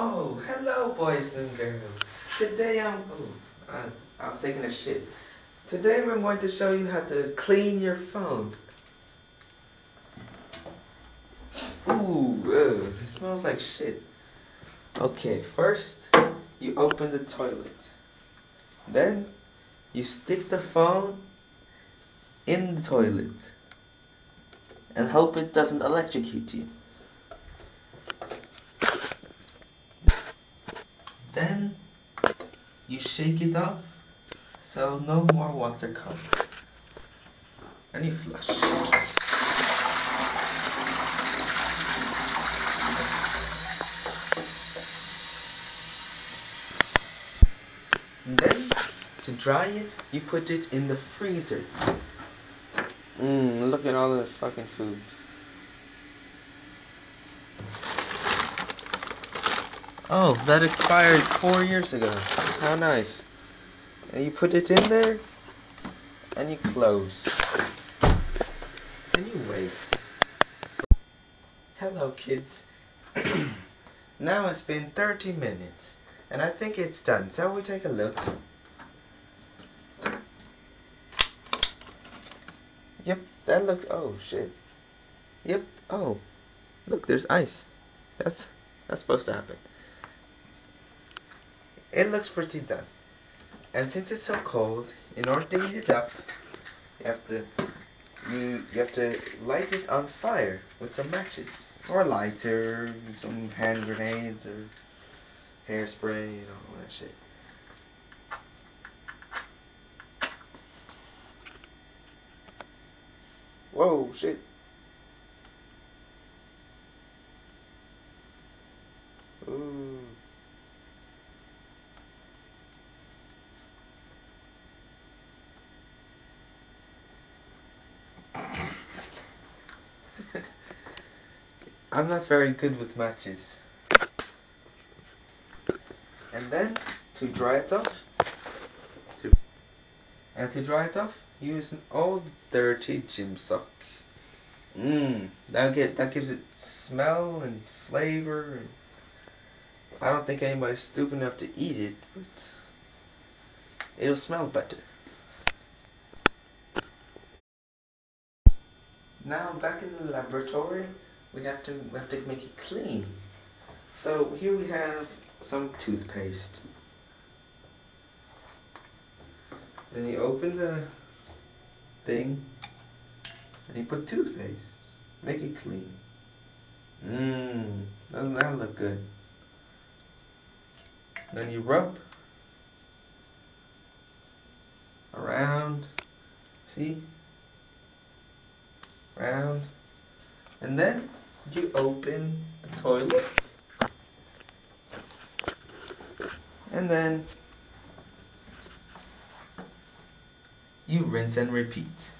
Oh, hello, boys and girls. Today I was taking a shit. Today we're going to show you how to clean your phone. Ooh, it smells like shit. Okay, first you open the toilet. Then you stick the phone in the toilet and hope it doesn't electrocute you. Then you shake it off so no more water comes. And you flush. And then, to dry it, you put it in the freezer. Look at all the fucking food. Oh, that expired 4 years ago. How nice. And you put it in there, and you close. And you wait. Hello, kids. Now it's been 30 minutes, and I think it's done. So we take a look. Yep, that looks. Oh shit. Yep. Oh, look, there's ice. That's supposed to happen. It looks pretty done. And since it's so cold, in order to heat it up, you have to light it on fire with some matches, or a lighter, some hand grenades, or hairspray, all that shit. Whoa, shit. Ooh. I'm not very good with matches. And then, to dry it off, use an old dirty gym sock. That gives it smell and flavor. And I don't think anybody's stupid enough to eat it, but it'll smell better. Now back in the laboratory, we have to make it clean. So here we have some toothpaste. Then you open the thing and you put toothpaste. Make it clean. Doesn't that look good? Then you rub around. See? Round. And then you open the toilet. And then you rinse and repeat.